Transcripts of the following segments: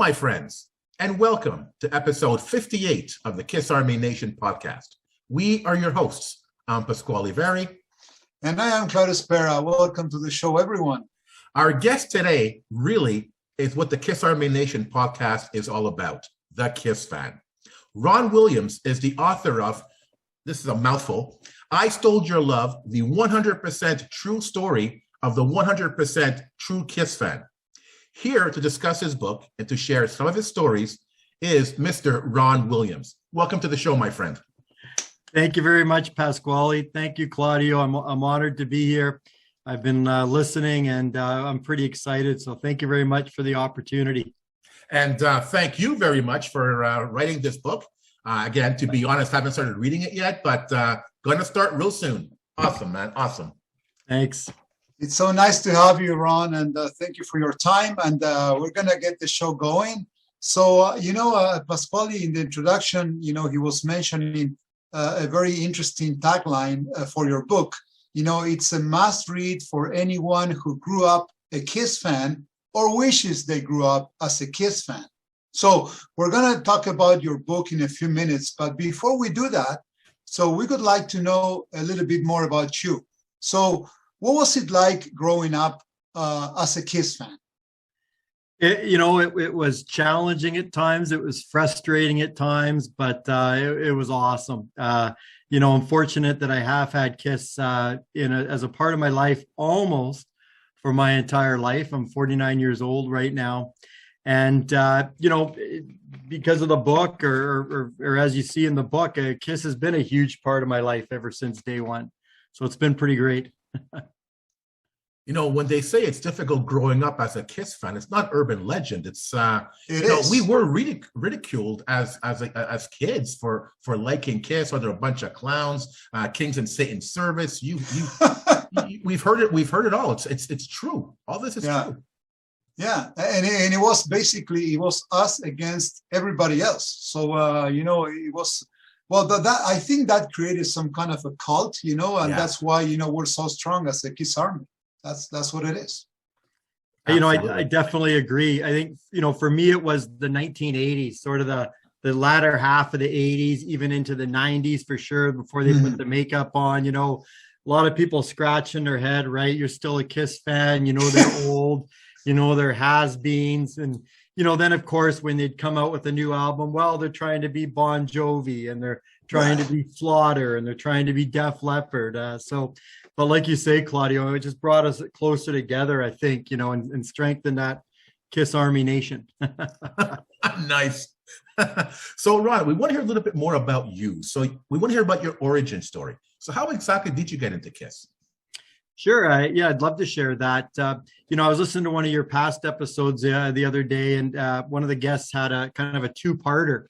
my friends, and welcome to episode 58 of the Kiss Army Nation podcast. We are your hosts. I'm Pasquale Veri. And I am Claudio Spera. Welcome to the show, everyone. Our guest today really is what the Kiss Army Nation podcast is all about, the Kiss fan. Ron Williams is the author of, this is a mouthful, I Stole Your Love, the 100% true story of the 100% true Kiss fan. Here to discuss his book and to share some of his stories is Mr. Ron Williams. Welcome to the show, my friend. Thank you very much, Pasquale. Thank you, Claudio. I'm honored to be here. I've been listening and I'm pretty excited. So thank you very much for the opportunity. And thank you very much for writing this book. Again, to be honest, I haven't started reading it yet, but going to start real soon. Awesome, man. Awesome. Thanks. It's so nice to have you, Ron, and thank you for your time. And we're going to get the show going. So, Pasquale, in the introduction, he was mentioning a very interesting tagline for your book. It's a must read for anyone who grew up a Kiss fan or wishes they grew up as a Kiss fan. So we're going to talk about your book in a few minutes. But before we do that, so we would like to know a little bit more about you. So what was it like growing up as a Kiss fan? It was challenging at times. It was frustrating at times, but it was awesome. I'm fortunate that I have had Kiss as a part of my life almost for my entire life. I'm 49 years old right now. And, because of the book or as you see in the book, Kiss has been a huge part of my life ever since day one. So it's been pretty great. When they say it's difficult growing up as a Kiss fan, it's not urban legend. It's we were ridiculed as kids for liking Kiss, or they're a bunch of clowns, Kings and Satan's service. We've heard it all. It's true. All this is true. Yeah, and it was us against everybody else. So it was. Well, that I think that created some kind of a cult, and that's why we're so strong as a Kiss Army. That's what it is. I definitely agree. I think, for me, it was the 1980s, sort of the latter half of the 80s, even into the 90s for sure, before they put the makeup on. A lot of people scratching their head, right? You're still a Kiss fan, they're old, they're has-beens. And, then, of course, when they'd come out with a new album, well, they're trying to be Bon Jovi and they're trying to be Slaughter and they're trying to be Def Leppard. But like you say, Claudio, it just brought us closer together, I think, and strengthened that Kiss Army Nation. Nice. So, Ron, we want to hear a little bit more about you. So we want to hear about your origin story. So how exactly did you get into Kiss? Sure. I'd love to share that. I was listening to one of your past episodes the other day, and one of the guests had a kind of a two-parter.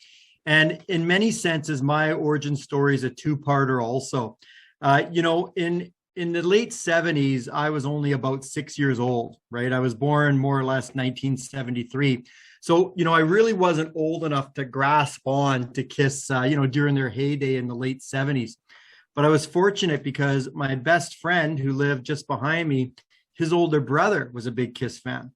And in many senses, my origin story is a two-parter also. In the late 70s, I was only about 6 years old, right? I was born more or less 1973. So, I really wasn't old enough to grasp on to Kiss, during their heyday in the late 70s. But I was fortunate because my best friend who lived just behind me, his older brother was a big Kiss fan.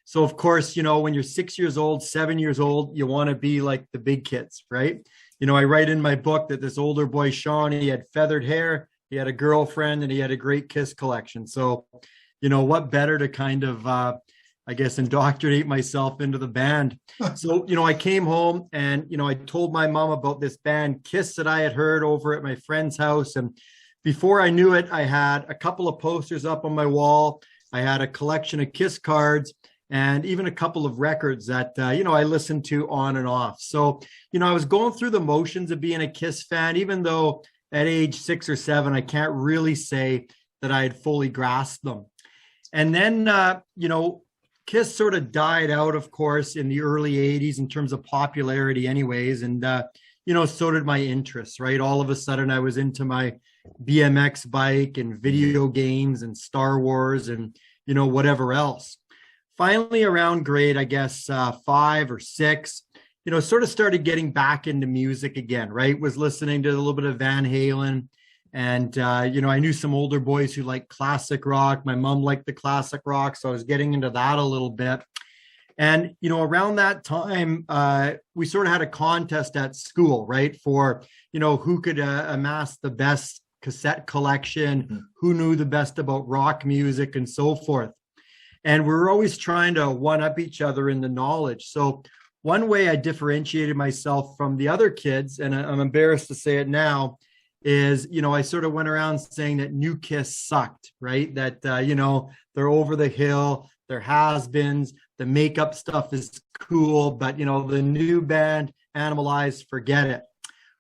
So, of course, when you're 6 years old, 7 years old, you want to be like the big kids, right? I write in my book that this older boy, Sean, he had feathered hair, he had a girlfriend, and he had a great Kiss collection. So, what better to kind of, indoctrinate myself into the band. So, I came home and, I told my mom about this band Kiss that I had heard over at my friend's house. And before I knew it, I had a couple of posters up on my wall. I had a collection of Kiss cards and even a couple of records that, I listened to on and off. So, I was going through the motions of being a Kiss fan, even though at age 6 or 7, I can't really say that I had fully grasped them. And then, Kiss sort of died out, of course, in the early 80s in terms of popularity anyways. And, so did my interests, right? All of a sudden, I was into my BMX bike and video games and Star Wars and, whatever else. Finally, around grade, 5 or 6, sort of started getting back into music again, right? Was listening to a little bit of Van Halen. And, I knew some older boys who liked classic rock. My mom liked the classic rock, so I was getting into that a little bit. And, around that time, we sort of had a contest at school, right? For, who could amass the best cassette collection, who knew the best about rock music and so forth. And we were always trying to one up each other in the knowledge. So one way I differentiated myself from the other kids, and I'm embarrassed to say it now, is, I sort of went around saying that New Kiss sucked, right? That, they're over the hill, they're has-beens, the makeup stuff is cool, but, the new band, Animalized, forget it.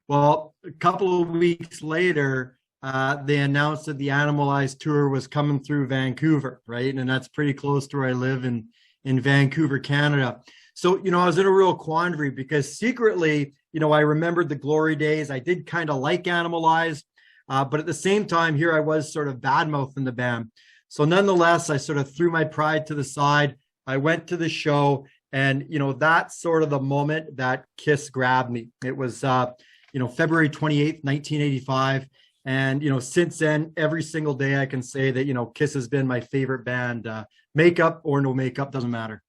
Well, a couple of weeks later, they announced that the Animalized tour was coming through Vancouver, right? And that's pretty close to where I live in Vancouver, Canada. So, I was in a real quandary because secretly, I remembered the glory days. I did kind of like Animalized, but at the same time, here I was sort of badmouthing the band. So nonetheless, I sort of threw my pride to the side. I went to the show, and, that's sort of the moment that Kiss grabbed me. It was, February 28th, 1985. And, since then, every single day I can say that, Kiss has been my favorite band, makeup or no makeup, doesn't matter.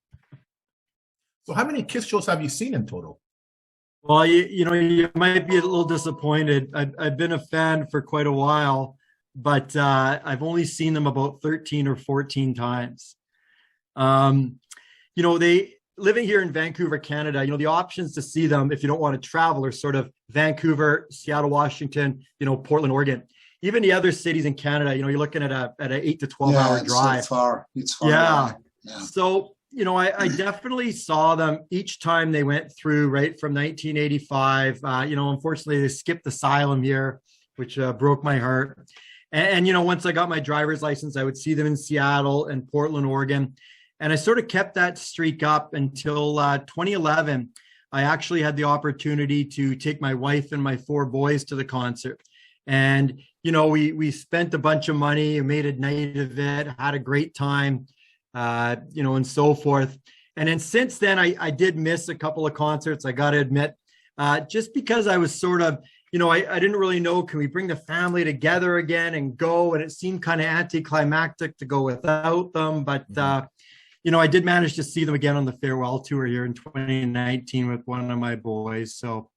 So how many Kiss shows have you seen in total? Well, you might be a little disappointed. I've been a fan for quite a while, but I've only seen them about 13 or 14 times. They living here in Vancouver, Canada, the options to see them if you don't want to travel are sort of Vancouver, Seattle, Washington, Portland, Oregon. Even the other cities in Canada, you're looking at an 8 to 12 hour drive. It's far. Yeah. So, I definitely saw them each time they went through, right, from 1985. Unfortunately, they skipped Asylum here, which broke my heart. And, once I got my driver's license, I would see them in Seattle and Portland, Oregon. And I sort of kept that streak up until 2011. I actually had the opportunity to take my wife and my 4 boys to the concert. And, we spent a bunch of money and made a night of it, had a great time. And so forth. And then since then, I did miss a couple of concerts, I got to admit, just because I was sort of, I didn't really know, can we bring the family together again and go? And it seemed kind of anticlimactic to go without them. But, I did manage to see them again on the farewell tour here in 2019 with one of my boys. So,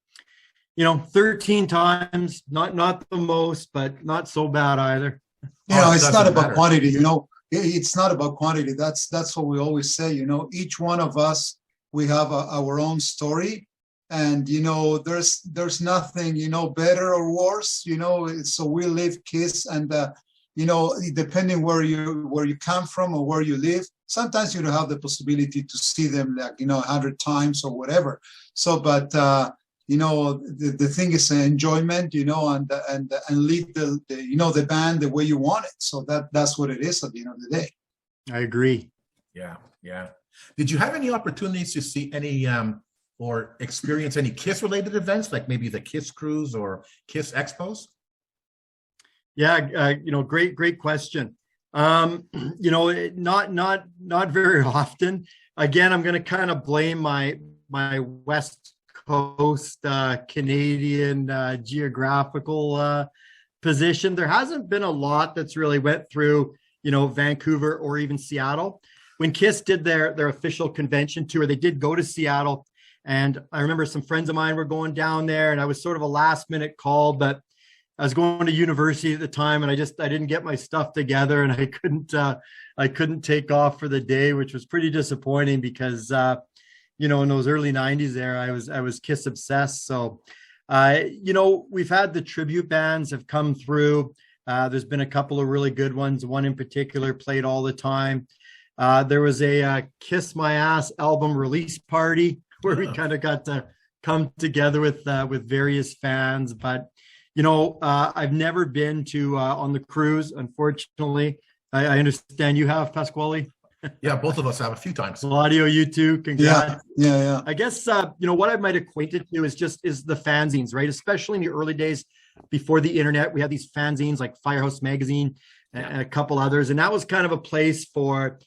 13 times, not the most, but not so bad either. It's not about quantity, It's not about quantity. That's what we always say. Each one of us, we have our own story, and there's nothing better or worse. So we live Kiss, and depending where you come from or where you live, sometimes you don't have the possibility to see them 100 times or whatever. So, but the thing is enjoyment, and lead the band the way you want it. So that's what it is at the end of the day. I agree. Yeah. Did you have any opportunities to see any or experience any Kiss related events, like maybe the Kiss Cruise or Kiss Expos? Yeah, great question. Not very often. Again, I'm going to kind of blame my West Coast Canadian geographical position. There hasn't been a lot that's really went through, Vancouver or even Seattle. When Kiss did their official convention tour, they did go to Seattle. And I remember some friends of mine were going down there, and I was sort of a last minute call, but I was going to university at the time, and I didn't get my stuff together, and I couldn't take off for the day, which was pretty disappointing because, in those early 90s there, I was Kiss obsessed. So, we've had the tribute bands have come through. There's been a couple of really good ones. One in particular played all the time. There was a Kiss My Ass album release party where we kind of got to come together with various fans. But, I've never been to on the cruise, unfortunately. I understand you have, Pasquale. Yeah, both of us have a few times. Claudio, you too. Congrats. Yeah. I guess, what I might acquaint it to is the fanzines, right? Especially in the early days before the internet, we had these fanzines like Firehouse Magazine and a couple others. And that was kind of a place for,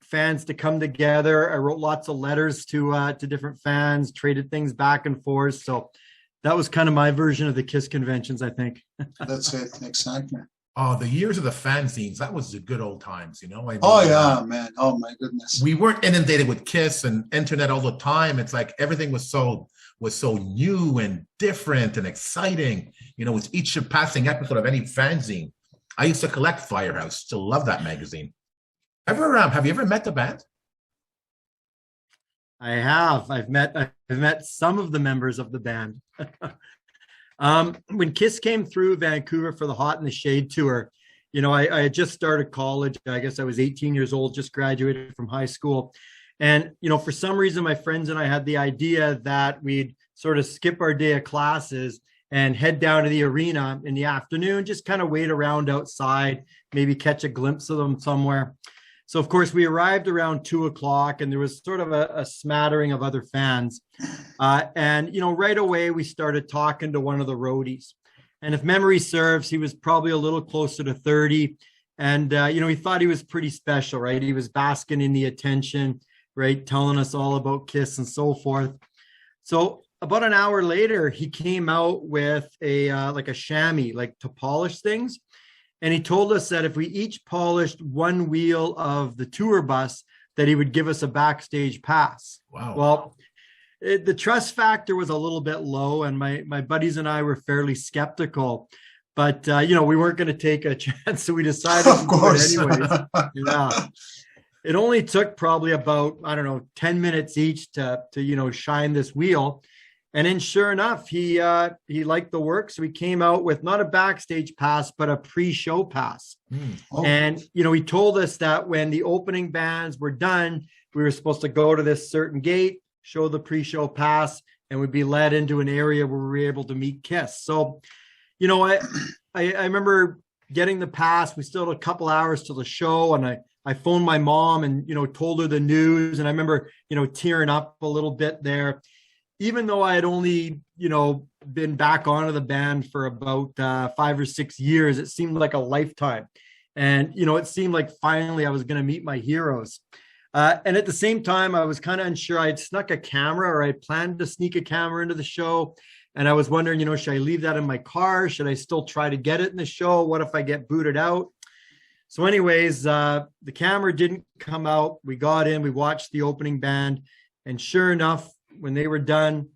fans to come together. I wrote lots of letters to different fans, traded things back and forth. So that was kind of my version of the Kiss conventions, I think. That's it. Exactly. Oh, the years of the fanzines, that was the good old times, you know? I mean, Oh yeah, man. Oh my goodness. we weren't inundated with Kiss and internet all the time. It's like everything was so new and different and exciting. You know, with each passing episode of any fanzine. I used to collect Firehouse. Still love that magazine. Have you ever met the band? I have. I've met some of the members of the band. When Kiss came through Vancouver for the Hot in the Shade tour, you know, I had just started college. I guess I was 18 years old, just graduated from high school. And, you know, for some reason, my friends and I had the idea that we'd sort of skip our day of classes and head down to the arena in the afternoon, just kind of wait around outside, maybe catch a glimpse of them somewhere. So, of course, we arrived around 2:00 and there was sort of a smattering of other fans. And, you know, right away, we started talking to one of the roadies. And if memory serves, he was probably a little closer to 30. And, you know, he thought he was pretty special, right? He was basking in the attention, right? Telling us all about Kiss and so forth. So about an hour later, he came out with like a chamois, like to polish things. And he told us that if we each polished one wheel of the tour bus, that he would give us a backstage pass. Wow. Well, the trust factor was a little bit low, and my buddies and I were fairly skeptical. But, you know, we weren't going to take a chance, so we decided Of to course. do it anyways. Yeah. It only took probably about, I don't know, 10 minutes each to you know, shine this wheel. And then sure enough, he liked the work. So he came out with not a backstage pass, but a pre-show pass. Oh. And, you know, he told us that when the opening bands were done, we were supposed to go to this certain gate, show the pre-show pass, and we'd be led into an area where we were able to meet Kiss. So, you know, I remember getting the pass. We still had a couple hours till the show, and I phoned my mom and, you know, told her the news. And I remember, you know, tearing up a little bit there. Even though I had only, you know, been back onto the band for about 5 or 6 years, it seemed like a lifetime. And, you know, it seemed like finally I was going to meet my heroes. And at the same time, I was kind of unsure. I'd snuck a camera, or I planned to sneak a camera into the show. And I was wondering, you know, should I leave that in my car? Should I still try to get it in the show? What if I get booted out? So anyways, the camera didn't come out. We got in, we watched the opening band. And sure enough, when they were done,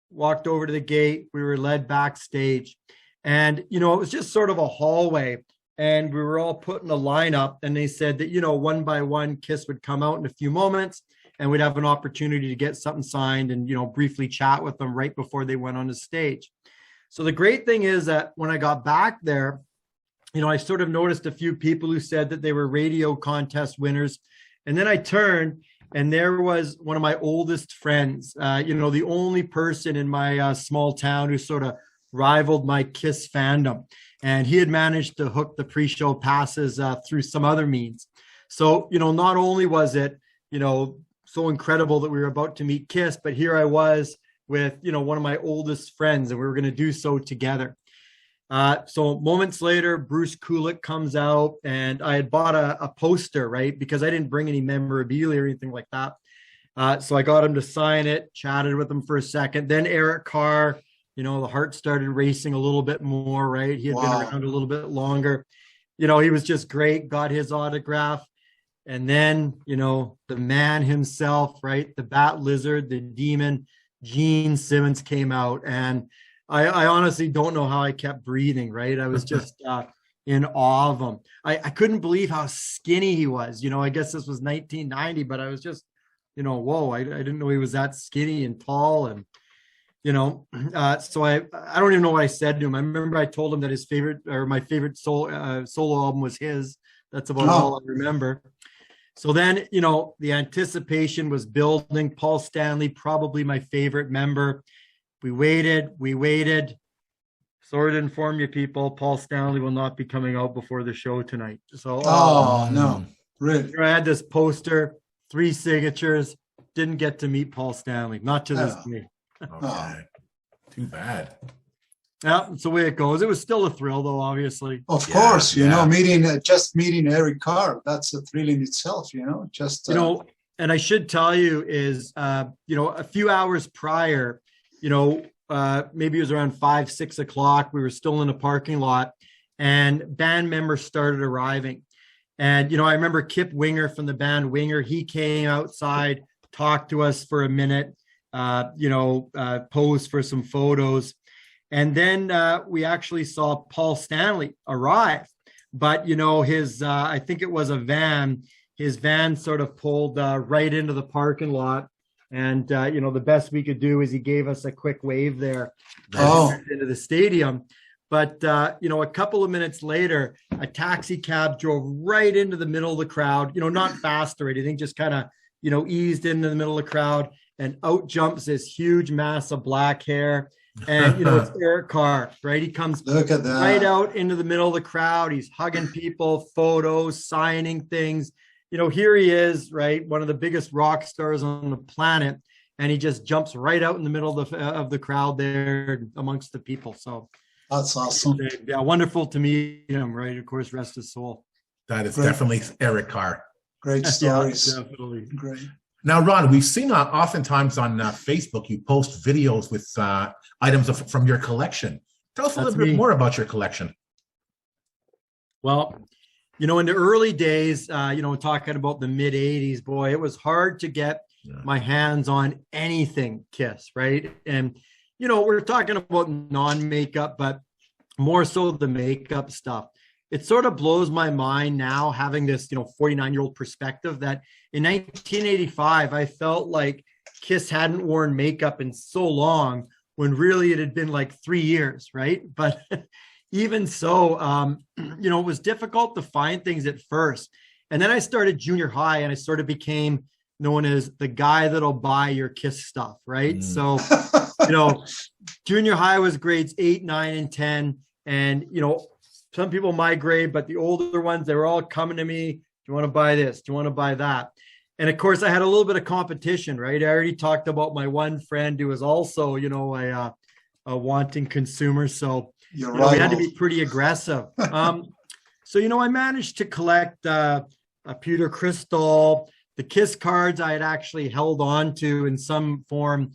walked over to the gate, we were led backstage. And, you know, it was just sort of a hallway. And we were all put in a lineup. And they said that, you know, one by one, Kiss would come out in a few moments and we'd have an opportunity to get something signed and, you know, briefly chat with them right before they went on the stage. So the great thing is that when I got back there, you know, I sort of noticed a few people who said that they were radio contest winners. And then I turned, and there was one of my oldest friends, you know, the only person in my small town who sort of rivaled my Kiss fandom. And he had managed to hook the pre-show passes through some other means. So, you know, not only was it, you know, so incredible that we were about to meet Kiss, but here I was with, you know, one of my oldest friends, and we were going to do so together. So moments later, Bruce Kulick comes out, and I had bought a poster, right? Because I didn't bring any memorabilia or anything like that. So I got him to sign it, chatted with him for a second. Then Eric Carr, you know, the heart started racing a little bit more, right? He had been around a little bit longer. You know, he was just great, got his autograph. And then, you know, the man himself, right? The Bat Lizard, the Demon, Gene Simmons came out. And I honestly don't know how I kept breathing, right? I was just in awe of him. I couldn't believe how skinny he was. You know, I guess this was 1990, but I was just, you know, whoa, I didn't know he was that skinny and tall. And, you know, so I don't even know what I said to him. I remember I told him that his favorite, or my favorite solo album was his. That's about all I remember. So then, you know, the anticipation was building. Paul Stanley, probably my favorite member. We waited. Sorry to inform you people, Paul Stanley will not be coming out before the show tonight. So, no, really? I had this poster, 3 signatures, didn't get to meet Paul Stanley, not to this day. Okay. Too bad. Yeah, it's the way it goes. It was still a thrill, though, obviously. Of course, you know, meeting Eric Carr, that's a thrill in itself, you know, just. You know, and I should tell you is, you know, a few hours prior, you know, maybe it was around 5, 6 o'clock. We were still in a parking lot, and band members started arriving. And, I remember Kip Winger from the band Winger, he came outside, talked to us for a minute, posed for some photos. And then we actually saw Paul Stanley arrive. But, I think it was a van, his van sort of pulled right into the parking lot. And, the best we could do is he gave us a quick wave there into the stadium. But, a couple of minutes later, a taxi cab drove right into the middle of the crowd, not fast or anything, just kind of, eased into the middle of the crowd, and out jumps this huge mass of black hair. And, it's Eric Carr, right? He comes right out into the middle of the crowd. He's hugging people, photos, signing things. Here he is, right? One of the biggest rock stars on the planet. And he just jumps right out in the middle of the crowd there amongst the people. So that's awesome. Yeah, wonderful to meet him, right? Of course, rest his soul. That is definitely Eric Carr. Great stories. Yeah, definitely. Great. Now, Ron, we've seen oftentimes on Facebook, you post videos with items from your collection. Tell us a little bit more about your collection. Well, in the early days, talking about the mid 80s, boy, it was hard to get my hands on anything Kiss, right? And, we're talking about non-makeup, but more so the makeup stuff. It sort of blows my mind now, having this, 49-year-old perspective, that in 1985, I felt like Kiss hadn't worn makeup in so long, when really it had been like 3 years, right? But even so, it was difficult to find things at first. And then I started junior high, and I sort of became known as the guy that'll buy your Kiss stuff, right? So, junior high was grades 8, 9, and 10. And, some people my grade, but the older ones, they were all coming to me. Do you want to buy this? Do you want to buy that? And of course, I had a little bit of competition, right? I already talked about my one friend who was also, a wanting consumer. So we had to be pretty aggressive. So, I managed to collect a Peter Crystal, the Kiss cards I had actually held on to in some form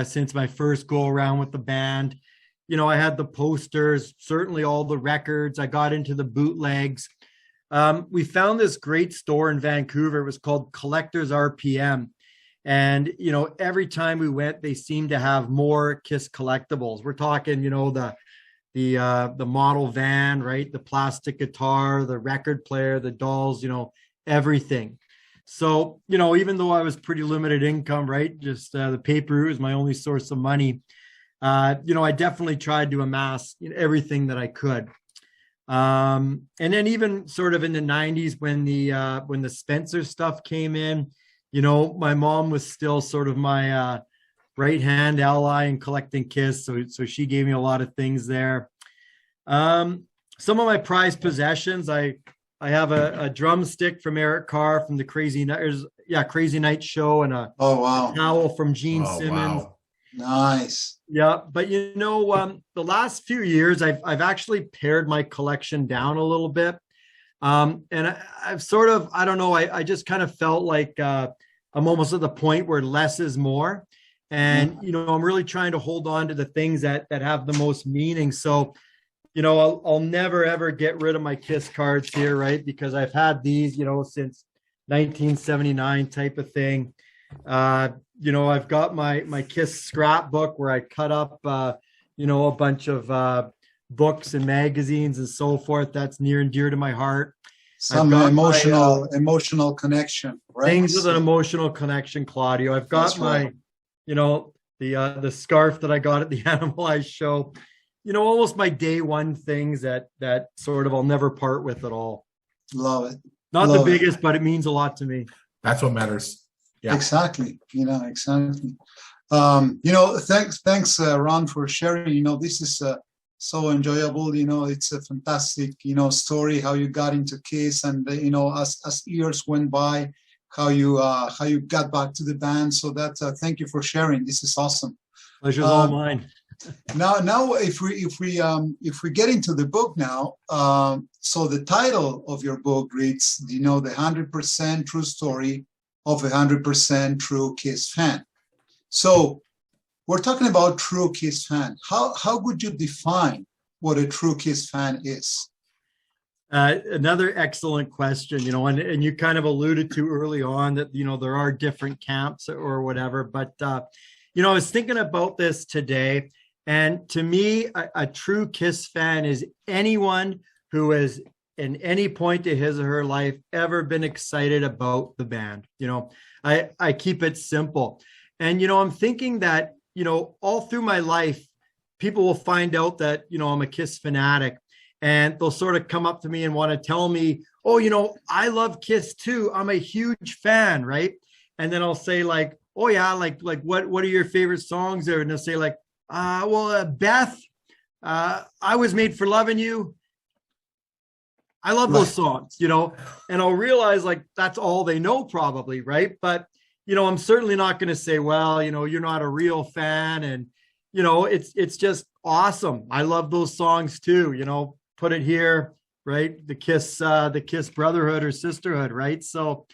since my first go around with the band. I had the posters, certainly all the records. I got into the bootlegs. We found this great store in Vancouver. It was called Collectors RPM. And, every time we went, they seemed to have more Kiss collectibles. We're talking, the model van, right? The plastic guitar, the record player, the dolls, everything. So, even though I was pretty limited income, right? Just the paper route was my only source of money. I definitely tried to amass everything that I could. And then even sort of in the 90s when the Spencer stuff came in, my mom was still sort of my right-hand ally in collecting Kiss. So she gave me a lot of things there. Some of my prized possessions, I have a drumstick from Eric Carr from the Crazy Night show, and a towel from Gene Simmons. Wow. Nice. Yeah, but the last few years I've actually pared my collection down a little bit. And I've sort of, I don't know, I just kind of felt like I'm almost at the point where less is more. And, I'm really trying to hold on to the things that have the most meaning. So, I'll never, ever get rid of my Kiss cards here, right? Because I've had these, since 1979 type of thing. I've got my Kiss scrapbook where I cut up, a bunch of books and magazines and so forth. That's near and dear to my heart. Some emotional connection, right? Things with an emotional connection, Claudio. I've got the scarf that I got at the Animalize show. Almost my day one things that sort of I'll never part with at all. Love it. Not the biggest, but it means a lot to me. That's what matters. Yeah. Exactly. Exactly. Thanks, Ron, for sharing. This is so enjoyable. It's a fantastic, story how you got into Kiss, and as years went by, how you got back to the band. So that's thank you for sharing. This is awesome. Pleasure's all mine. Now, if we get into the book now, so the title of your book reads, the 100% true story of a 100% true Kiss fan. So we're talking about true Kiss fan. How would you define what a true Kiss fan is? Another excellent question, and you kind of alluded to early on that, there are different camps or whatever, but, I was thinking about this today, and to me, a true Kiss fan is anyone who has, in any point to his or her life, ever been excited about the band. I keep it simple. And, I'm thinking that, all through my life, people will find out that, I'm a Kiss fanatic. And they'll sort of come up to me and want to tell me, oh, I love Kiss too. I'm a huge fan, right? And then I'll say like, oh yeah, like what are your favorite songs there? And they'll say like, Beth, I Was Made for Loving You. I love those songs, and I'll realize like that's all they know probably, right? But, I'm certainly not going to say, well, you're not a real fan. And, it's just awesome. I love those songs too, put it here, right? The Kiss brotherhood or sisterhood, right? So,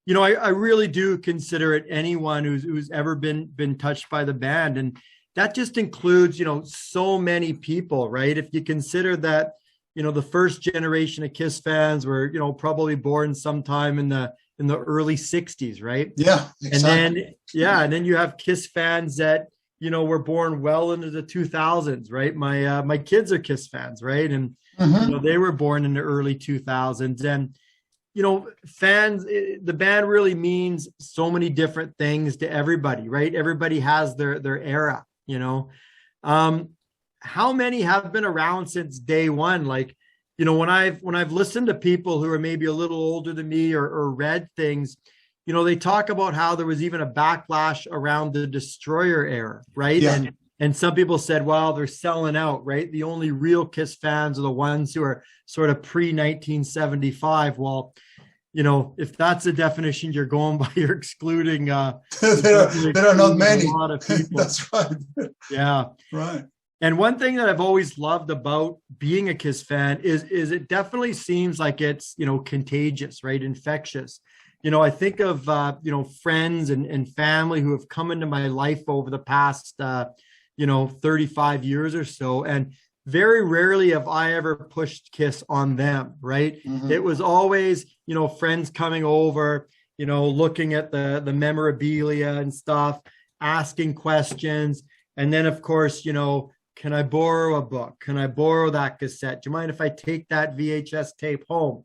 I really do consider it anyone who's ever been touched by the band. And that just includes, so many people, right? If you consider that, the first generation of Kiss fans were, probably born sometime in the early 60s, right? Yeah, exactly. And then you have Kiss fans that, were born well into the 2000s, right? My kids are Kiss fans, right? And they were born in the early 2000s. And, fans, the band really means so many different things to everybody, right? Everybody has their era, how many have been around since day one? Like, when I've listened to people who are maybe a little older than me or read things, they talk about how there was even a backlash around the Destroyer era, right? Yeah. And some people said, well, they're selling out, right? The only real Kiss fans are the ones who are sort of pre-1975. Well, if that's the definition you're going by, you're excluding there are not many. A lot of people. That's right. Yeah. Right. And one thing that I've always loved about being a Kiss fan is it definitely seems like it's, contagious, right? Infectious. I think of, friends and family who have come into my life over the past, 35 years or so. And very rarely have I ever pushed Kiss on them, right? Mm-hmm. It was always, friends coming over, looking at the memorabilia and stuff, asking questions. And then, of course, can I borrow a book? Can I borrow that cassette? Do you mind if I take that VHS tape home?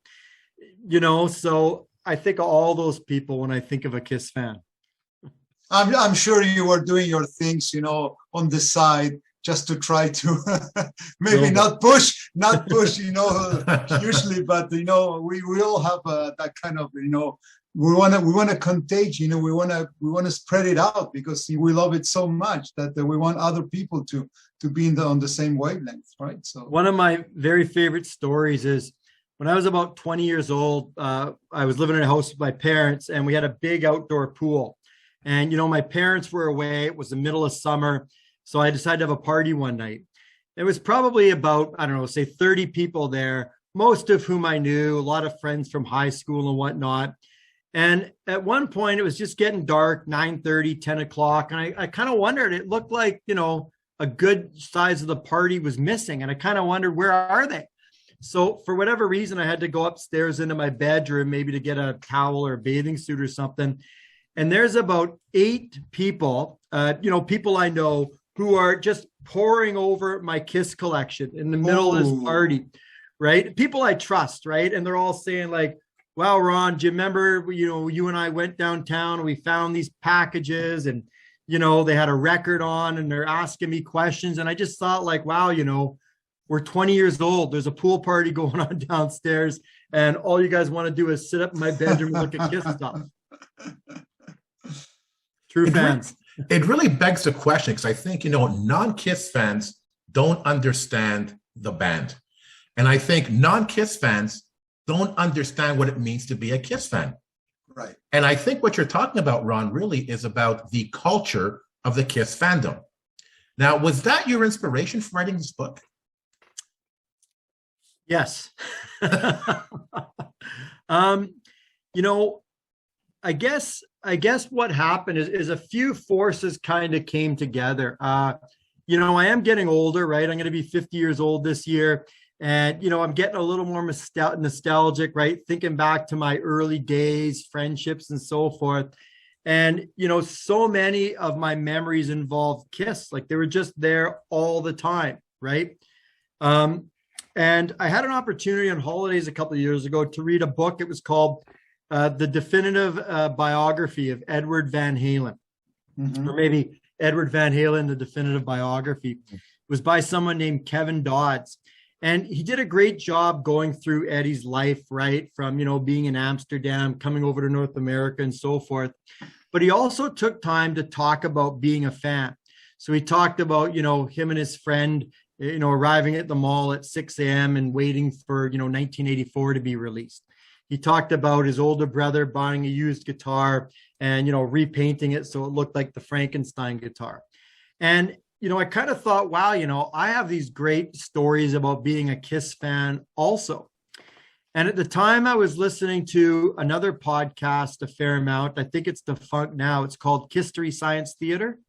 So I think of all those people when I think of a Kiss fan. I'm sure you were doing your things, on the side just to try to maybe not push, usually, but we all have that kind of, we want to contage, we want to spread it out because we love it so much that we want other people to be on the same wavelength, right? So one of my very favorite stories is when I was about 20 years old. I was living in a house with my parents, and we had a big outdoor pool. And my parents were away. It was the middle of summer, so I decided to have a party one night. It was probably about, I don't know, say 30 people there, most of whom I knew, a lot of friends from high school and whatnot. And at one point, it was just getting dark, 9:30, 10 o'clock. And I kind of wondered, it looked like, a good size of the party was missing. And I kind of wondered, where are they? So for whatever reason, I had to go upstairs into my bedroom, maybe to get a towel or a bathing suit or something. And there's about 8 people, people I know who are just poring over my Kiss collection in the middle of this party, right? People I trust, right? And they're all saying like, wow, Ron, do you remember, you and I went downtown and we found these packages and, they had a record on and they're asking me questions. And I just thought like, wow, we're 20 years old. There's a pool party going on downstairs and all you guys want to do is sit up in my bedroom and look at Kiss stuff. True fans. It really begs the question because I think, non-Kiss fans don't understand the band. And I think non-Kiss fans don't understand what it means to be a Kiss fan. Right. And I think what you're talking about, Ron, really is about the culture of the Kiss fandom. Now, was that your inspiration for writing this book? Yes. I guess what happened is a few forces kind of came together. I am getting older, right? I'm going to be 50 years old this year. And, I'm getting a little more nostalgic, right? Thinking back to my early days, friendships and so forth. And, so many of my memories involve Kiss, like they were just there all the time, right? And I had an opportunity on holidays a couple of years ago to read a book. It was called The Definitive Biography of Edward Van Halen, or maybe Edward Van Halen, The Definitive Biography. It was by someone named Kevin Dodds. And he did a great job going through Eddie's life, right? From, being in Amsterdam, coming over to North America and so forth. But he also took time to talk about being a fan. So he talked about, him and his friend, arriving at the mall at 6 a.m. and waiting for, 1984 to be released. He talked about his older brother buying a used guitar and, repainting it so it looked like the Frankenstein guitar. And, I kind of thought, wow, I have these great stories about being a Kiss fan also. And at the time I was listening to another podcast a fair amount. I think it's defunct now. It's called History Science Theater.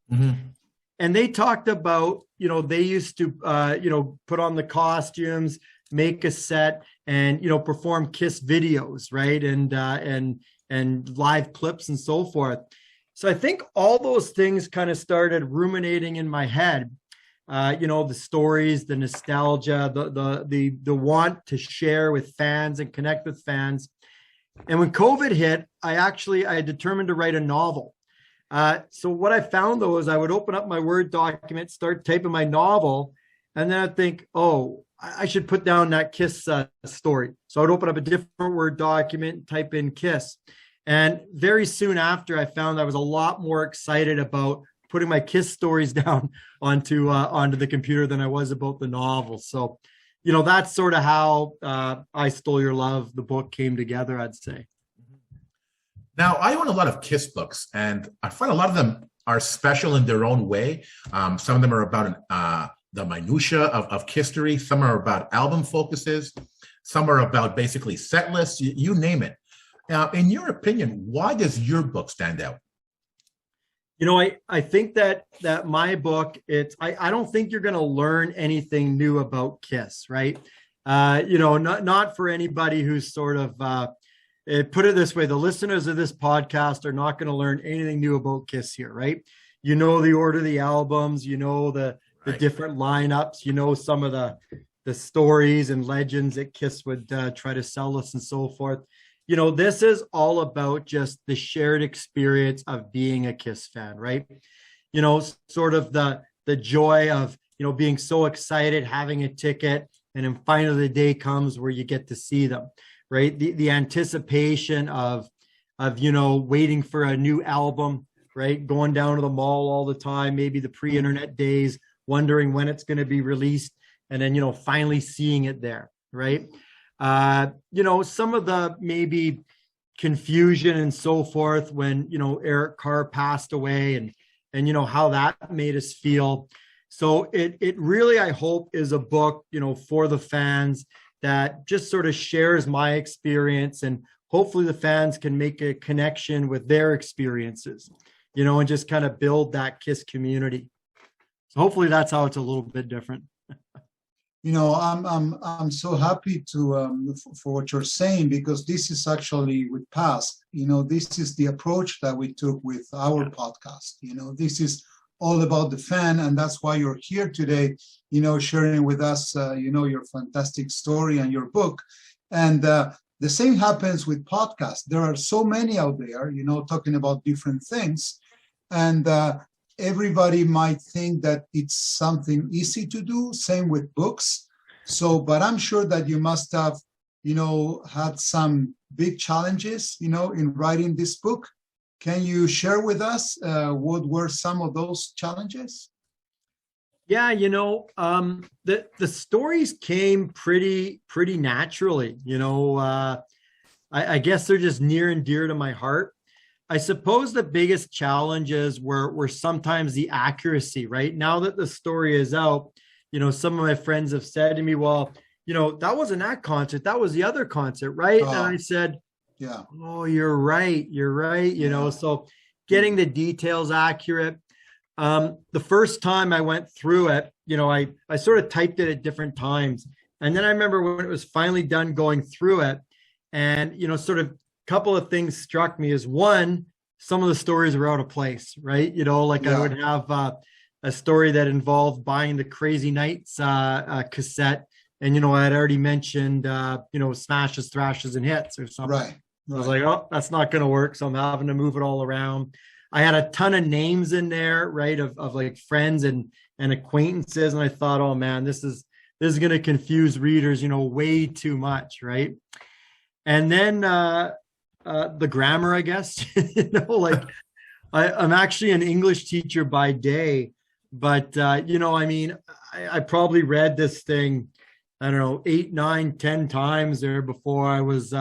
And they talked about, they used to, put on the costumes, make a set and, perform Kiss videos, right. And live clips and so forth. So I think all those things kind of started ruminating in my head, the stories, the nostalgia, the want to share with fans and connect with fans. And when COVID hit, I determined to write a novel. So what I found though is I would open up my Word document, start typing my novel, and then I'd think, oh, I should put down that Kiss story. So I would open up a different Word document, type in Kiss. And very soon after, I found I was a lot more excited about putting my Kiss stories down onto the computer than I was about the novel. So, that's sort of how I Stole Your Love, the book, came together, I'd say. Now, I own a lot of Kiss books, and I find a lot of them are special in their own way. Some of them are about the minutia of history. Some are about album focuses. Some are about basically set lists. You name it. In your opinion, why does your book stand out? I think that my book, I don't think you're going to learn anything new about Kiss, right? Not for anybody who's sort of, put it this way, the listeners of this podcast are not going to learn anything new about Kiss here, right? The order of the albums, the different lineups, some of the stories and legends that Kiss would try to sell us and so forth. This is all about just the shared experience of being a Kiss fan, right? Sort of the joy of, being so excited, having a ticket, and then finally the day comes where you get to see them, right? The anticipation of waiting for a new album, right? Going down to the mall all the time, maybe the pre-internet days, wondering when it's going to be released, and then, finally seeing it there, right? Some of the maybe confusion and so forth when, Eric Carr passed away and how that made us feel. So it really, I hope, is a book, for the fans that just sort of shares my experience, and hopefully the fans can make a connection with their experiences, and just kind of build that Kiss community. So hopefully that's how it's a little bit different. I'm so happy to for what you're saying, because this is actually with past. This is the approach that we took with our podcast. This is all about the fan, and that's why you're here today. Sharing with us, your fantastic story and your book. And the same happens with podcasts. There are so many out there, talking about different things, and everybody might think that it's something easy to do. Same with books. So, but I'm sure that you must have, had some big challenges, in writing this book. Can you share with us what were some of those challenges? Yeah, the stories came pretty naturally. I guess they're just near and dear to my heart. I suppose the biggest challenges were sometimes the accuracy, right? Now that the story is out, some of my friends have said to me, well, that wasn't that concert, that was the other concert, right? And I said, yeah, oh, you're right. So getting the details accurate. The first time I went through it, I sort of typed it at different times. And then I remember when it was finally done going through it, and, sort of a couple of things struck me. Is one, some of the stories were out of place, right? Like I would have a story that involved buying the Crazy Nights cassette. And, I had already mentioned, smashes, thrashes, and hits or something. Right. I was like, oh, that's not going to work. So I'm having to move it all around. I had a ton of names in there, right, of like friends and acquaintances. And I thought, oh, man, this is going to confuse readers, way too much, right? And then the grammar, I guess, like I'm actually an English teacher by day. But, I probably read this thing, I don't know, 8, 9, 10 times there before I was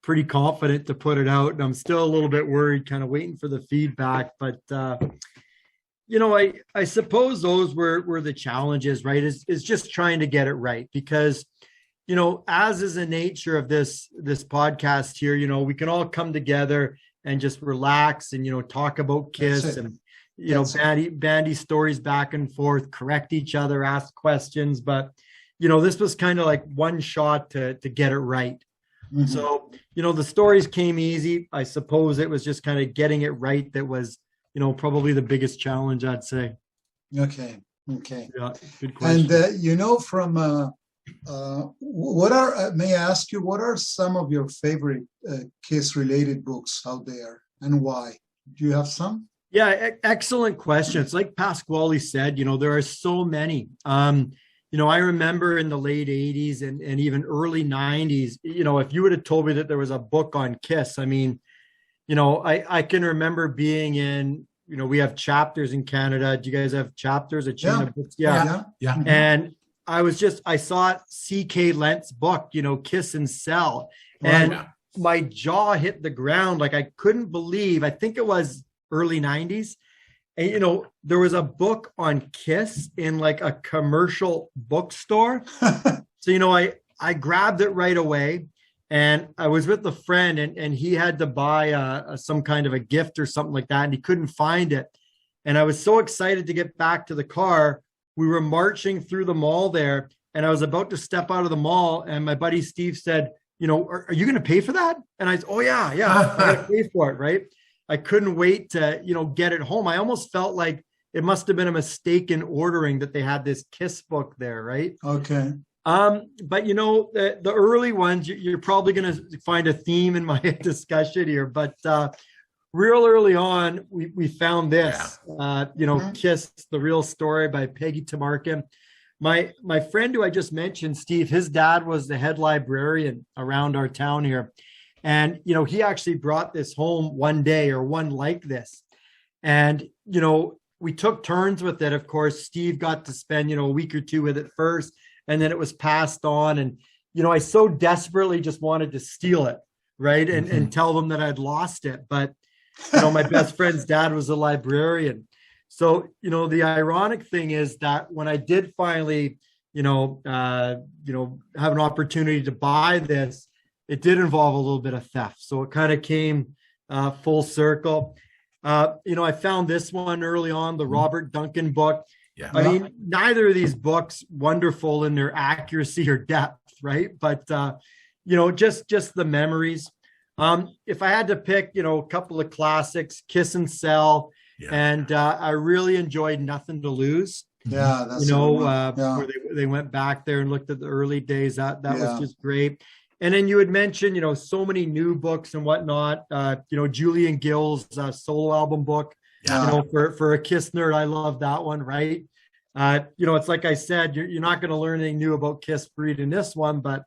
pretty confident to put it out. And I'm still a little bit worried, kind of waiting for the feedback. But, I suppose those were the challenges, right? Is just trying to get it right. Because, as is the nature of this podcast here, we can all come together and just relax and, talk about Kiss and, bandy stories back and forth, correct each other, ask questions. But, this was kind of like one shot to get it right. Mm-hmm. So, the stories came easy. I suppose it was just kind of getting it right that was, probably the biggest challenge, I'd say. Okay. Yeah, good question. And, from may I ask you, what are some of your favorite Kiss-related books out there and why? Do you have some? Yeah, excellent question. It's like Pasquale said, there are so many. I remember in the late 80s and even early 90s, if you would have told me that there was a book on Kiss, I mean, I can remember being in, we have chapters in Canada. Do you guys have chapters? A chain of books? Yeah. And I saw C.K. Lent's book, Kiss and Sell. And my jaw hit the ground. Like I couldn't believe, I think it was early 90s. And, there was a book on Kiss in like a commercial bookstore. So, I grabbed it right away and I was with a friend and he had to buy some kind of a gift or something like that. And he couldn't find it. And I was so excited to get back to the car. We were marching through the mall there and I was about to step out of the mall. And my buddy Steve said, are you going to pay for that? And I said, oh yeah, I got to pay for it. Right. I couldn't wait to, get it home. I almost felt like it must have been a mistake in ordering that they had this Kiss book there, right? Okay. But the early ones, you're probably going to find a theme in my discussion here. But real early on, we found this, Kiss, The Real Story by Peggy Tamarkin. My friend who I just mentioned, Steve, his dad was the head librarian around our town here. And, he actually brought this home one day or one like this. And, we took turns with it. Of course, Steve got to spend, a week or two with it first, and then it was passed on. And, I so desperately just wanted to steal it, right? And tell them that I'd lost it. But, my best friend's dad was a librarian. So, the ironic thing is that when I did finally, have an opportunity to buy this, it did involve a little bit of theft. So it kind of came full circle. I found this one early on, the Robert Duncan book. Yeah. I mean, neither of these books wonderful in their accuracy or depth, right? But, just the memories. If I had to pick, a couple of classics, Kiss and Sell, and I really enjoyed Nothing to Lose. Yeah, that's where they went back there and looked at the early days. That was just great. And then you had mentioned, so many new books and whatnot. Julian Gill's solo album book. Yeah. For a Kiss nerd, I love that one, right? It's like I said, you're not going to learn anything new about Kiss reading this one, but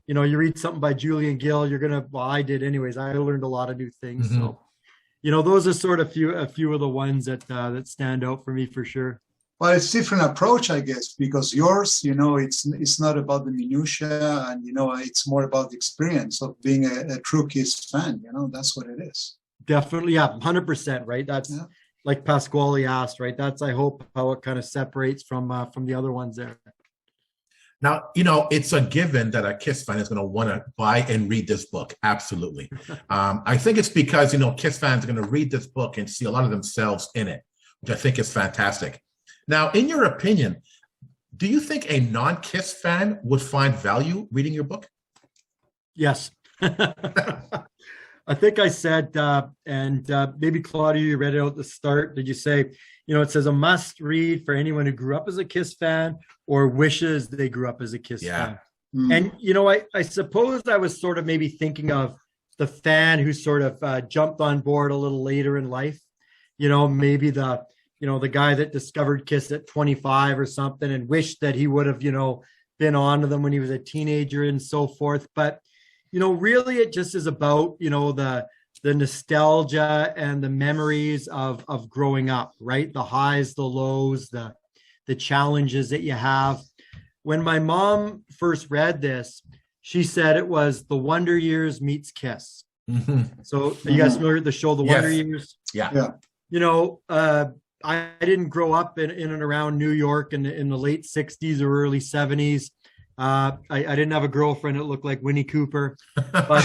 you read something by Julian Gill, you're gonna. Well, I did anyways. I learned a lot of new things. Mm-hmm. So, those are sort of a few of the ones that stand out for me for sure. Well, it's different approach, I guess, because yours, it's not about the minutia, and it's more about the experience of being a true Kiss fan. That's what it is. Definitely, yeah, 100%. Right. That's like Pasquale asked, right? That's I hope how it kind of separates from the other ones there. Now, it's a given that a Kiss fan is going to want to buy and read this book. Absolutely. I think it's because Kiss fans are going to read this book and see a lot of themselves in it, which I think is fantastic. Now, in your opinion, Do you think a non-Kiss fan would find value reading your book? Yes. I think I said, and maybe Claudia, you read it out at the start. Did you say, it says a must read for anyone who grew up as a Kiss fan or wishes they grew up as a Kiss fan? And, I suppose I was sort of maybe thinking of the fan who sort of jumped on board a little later in life, maybe the guy that discovered Kiss at 25 or something and wished that he would have, been on to them when he was a teenager and so forth. But really it just is about, the nostalgia and the memories of growing up, right? The highs, the lows, the challenges that you have. When my mom first read this, she said it was The Wonder Years meets Kiss. Mm-hmm. So are you guys familiar with the show, The Wonder Years? Yeah. I didn't grow up in and around New York in the late 60s or early 70s. I didn't have a girlfriend that looked like Winnie Cooper, but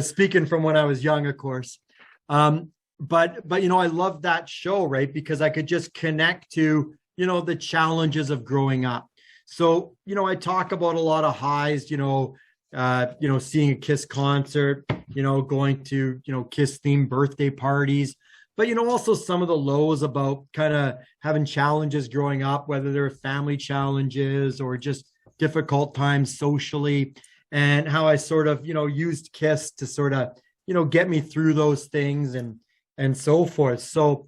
speaking from when I was young, of course. But I loved that show, right? Because I could just connect to, the challenges of growing up. So, I talk about a lot of highs, seeing a Kiss concert, going to, Kiss themed birthday parties. But, also some of the lows about kind of having challenges growing up, whether they're family challenges or just difficult times socially, and how I sort of, used Kiss to sort of, get me through those things and so forth. So,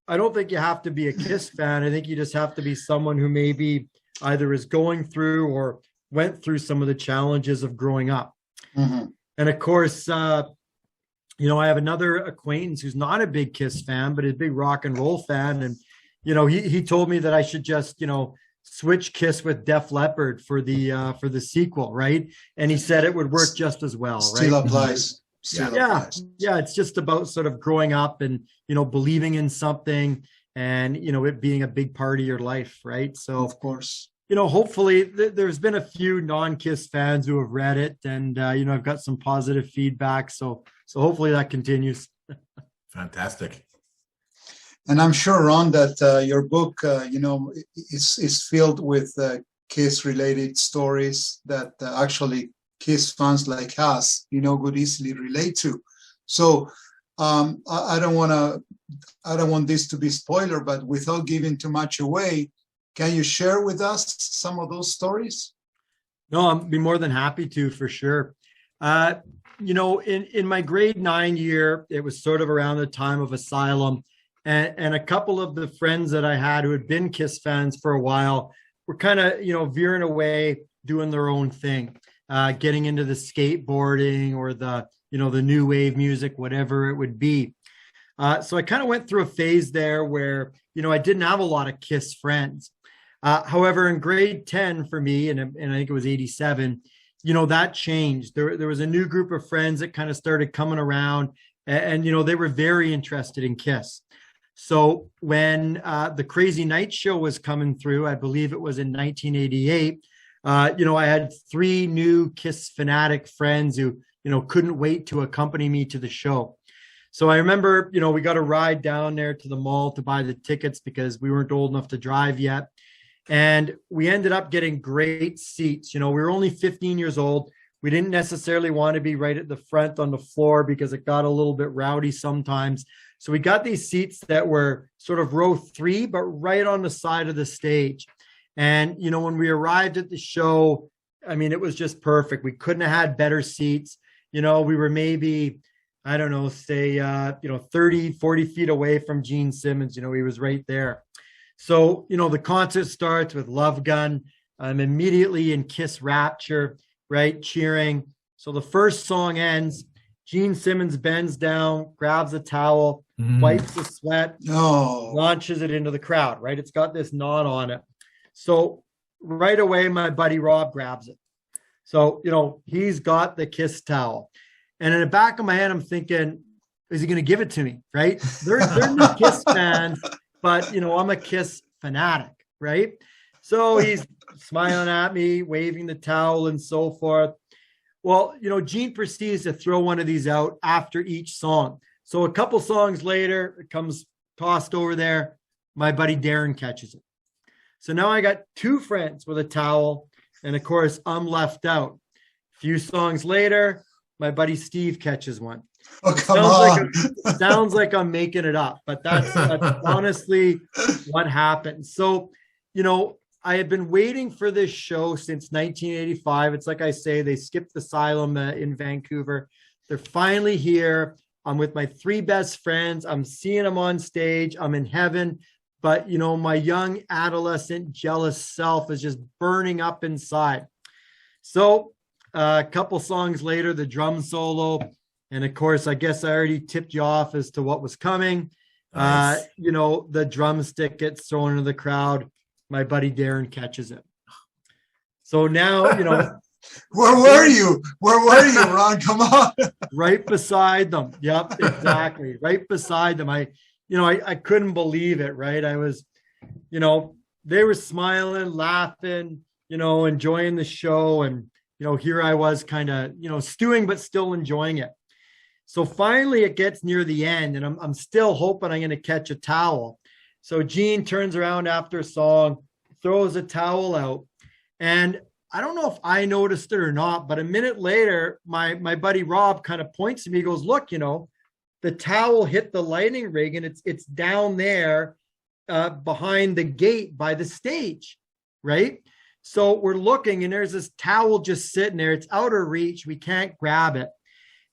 I don't think you have to be a Kiss fan. I think you just have to be someone who maybe either is going through or went through some of the challenges of growing up. Mm-hmm. And of course, I have another acquaintance who's not a big Kiss fan, but a big rock and roll fan. And, he told me that I should just, switch Kiss with Def Leppard for the sequel. Right. And he said it would work just as well. Still right. Applies. Yeah. It's just about sort of growing up and, believing in something and, it being a big part of your life. Right. So of course, hopefully there's been a few non-Kiss fans who have read it and, I've got some positive feedback. So hopefully that continues. Fantastic. And I'm sure, Ron, that your book, is filled with Kiss-related stories that actually Kiss fans like us, could easily relate to. So I don't want this to be spoiler, but without giving too much away, can you share with us some of those stories? No, I'd be more than happy to, for sure. In my grade 9 year, it was sort of around the time of Asylum. And a couple of the friends that I had who had been Kiss fans for a while were kind of, veering away, doing their own thing, getting into the skateboarding or the new wave music, whatever it would be. So I kind of went through a phase there where, I didn't have a lot of Kiss friends. However, in grade 10 for me, and I think it was 87, that changed. There was a new group of friends that kind of started coming around and they were very interested in Kiss. So when the Crazy Night show was coming through, I believe it was in 1988, I had 3 new Kiss fanatic friends who, couldn't wait to accompany me to the show. So I remember, we got a ride down there to the mall to buy the tickets because we weren't old enough to drive yet. And we ended up getting great seats. We were only 15 years old. We didn't necessarily want to be right at the front on the floor because it got a little bit rowdy sometimes. So we got these seats that were sort of row 3, but right on the side of the stage. And, when we arrived at the show, I mean, it was just perfect. We couldn't have had better seats. We were maybe, I don't know, say, 30, 40 feet away from Gene Simmons. He was right there. So, the concert starts with Love Gun. I'm immediately in Kiss rapture, right? Cheering. So the first song ends. Gene Simmons bends down, grabs a towel, wipes the sweat, launches it into the crowd, right? It's got this knot on it. So right away, my buddy Rob grabs it. So, he's got the Kiss towel. And in the back of my head, I'm thinking, is he going to give it to me, right? They're new Kiss fans, but, I'm a Kiss fanatic, right? So he's smiling at me, waving the towel and so forth. Well, Gene proceeds to throw one of these out after each song. So a couple songs later, it comes tossed over there. My buddy Darren catches it. So now I got two friends with a towel, and of course, I'm left out. A few songs later, my buddy Steve catches one. Oh, come on. Sounds like I'm making it up, but that's honestly what happened. So, I had been waiting for this show since 1985. It's like I say, they skipped Asylum in Vancouver. They're finally here. I'm with my three best friends. I'm seeing them on stage. I'm in heaven. But, my young adolescent jealous self is just burning up inside. So a couple songs later, the drum solo. And of course, I guess I already tipped you off as to what was coming. Nice. The drumstick gets thrown into the crowd. My buddy Darren catches it. So now, Where were you? Where were you, Ron? Come on. Right beside them. Yep, exactly. Right beside them. I couldn't believe it, right? I was, they were smiling, laughing, enjoying the show. And, here I was kind of, stewing, but still enjoying it. So finally it gets near the end and I'm still hoping I'm going to catch a towel. So Gene turns around after a song, throws a towel out. And I don't know if I noticed it or not, but a minute later, my buddy Rob kind of points to me, he goes, look, the towel hit the lighting rig and it's down there behind the gate by the stage, right? So we're looking and there's this towel just sitting there. It's out of reach. We can't grab it.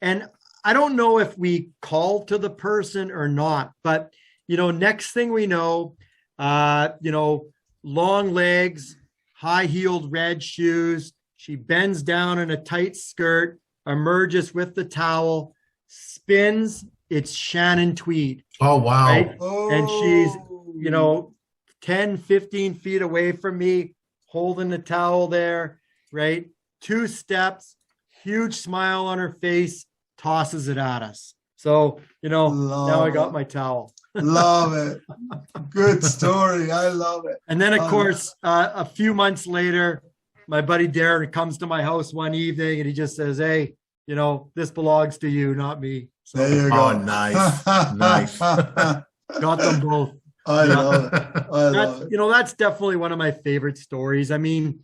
And I don't know if we called to the person or not, but, next thing we know, long legs, high-heeled red shoes. She bends down in a tight skirt, emerges with the towel, spins. It's Shannon Tweed. Oh, wow. Right? Oh. And she's, 10, 15 feet away from me, holding the towel there, right? 2 steps, huge smile on her face, tosses it at us. So, now I got my towel. Love it. Good story. I love it. And then, of course, a few months later, my buddy Darren comes to my house one evening and he just says, hey, this belongs to you, not me. So, there you go. Oh, nice. Nice. Got them both. I love it. That's definitely one of my favorite stories. I mean,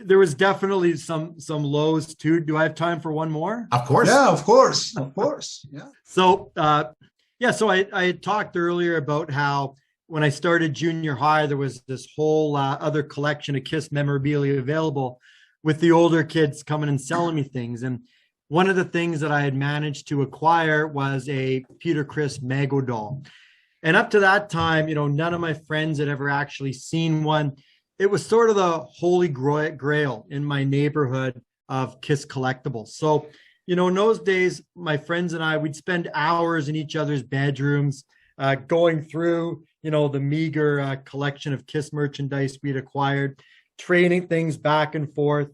there was definitely some lows too. Do I have time for one more? Of course. Yeah, of course. Of course. Yeah. So, so I had talked earlier about how when I started junior high, there was this whole other collection of KISS memorabilia available with the older kids coming and selling me things. And one of the things that I had managed to acquire was a Peter Criss Mago doll. And up to that time, none of my friends had ever actually seen one. It was sort of the holy grail in my neighborhood of KISS collectibles. So, in those days, my friends and I, we'd spend hours in each other's bedrooms going through, the meager collection of KISS merchandise we'd acquired, trading things back and forth.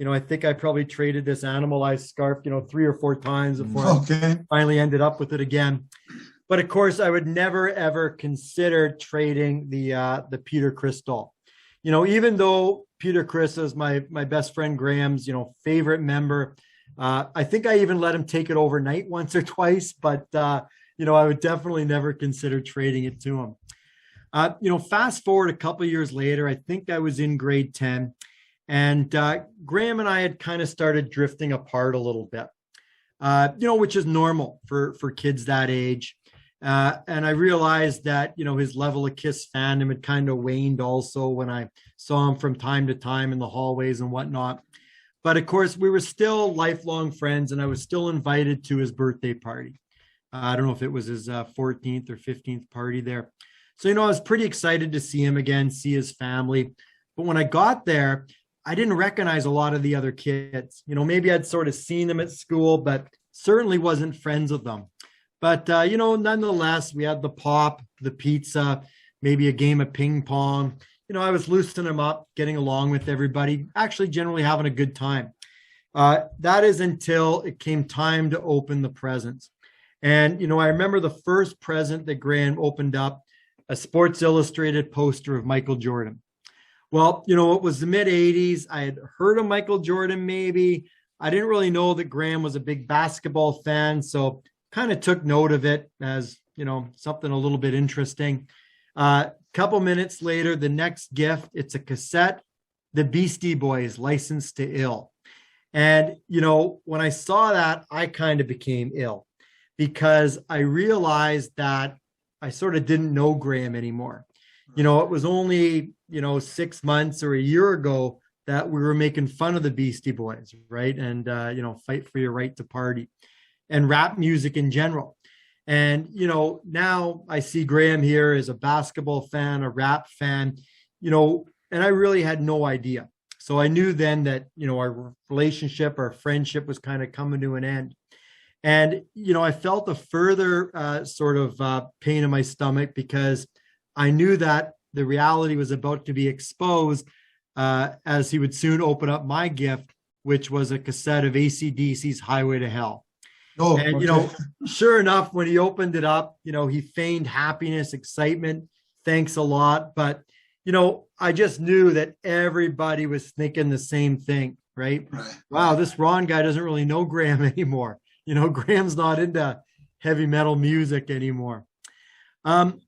I think I probably traded this Animalized scarf, 3 or 4 times before I finally ended up with it again. But of course, I would never, ever consider trading the Peter Criss doll. Even though Peter Criss is my best friend Graham's, favorite member, I think I even let him take it overnight once or twice, but, I would definitely never consider trading it to him. Fast forward a couple of years later, I think I was in grade 10 and Graham and I had kind of started drifting apart a little bit, which is normal for kids that age. And I realized that, his level of KISS fandom had kind of waned also when I saw him from time to time in the hallways and whatnot. But of course, we were still lifelong friends and I was still invited to his birthday party. I don't know if it was his 14th or 15th party there. So, I was pretty excited to see him again, see his family. But when I got there, I didn't recognize a lot of the other kids. Maybe I'd sort of seen them at school, but certainly wasn't friends with them. But, nonetheless, we had the pop, the pizza, maybe a game of ping pong. I was loosening them up, getting along with everybody, actually generally having a good time. That is until it came time to open the presents. And, I remember the first present that Graham opened up, a Sports Illustrated poster of Michael Jordan. Well, it was the mid 80s. I had heard of Michael Jordan, maybe. I didn't really know that Graham was a big basketball fan. So kind of took note of it as, something a little bit interesting. couple minutes later, the next gift, it's a cassette, the Beastie Boys, Licensed to Ill. And, when I saw that, I kind of became ill because I realized that I sort of didn't know Graham anymore. It was only, 6 months or a year ago that we were making fun of the Beastie Boys, right? And, fight for your right to party and rap music in general. And, now I see Graham here as a basketball fan, a rap fan, and I really had no idea. So I knew then that, our relationship, our friendship was kind of coming to an end. And, I felt a further sort of pain in my stomach because I knew that the reality was about to be exposed as he would soon open up my gift, which was a cassette of AC/DC's Highway to Hell. Oh, And, okay. Sure enough, when he opened it up, he feigned happiness, excitement, thanks a lot. But, I just knew that everybody was thinking the same thing, right? Wow, this Ron guy doesn't really know Graham anymore. Graham's not into heavy metal music anymore. And,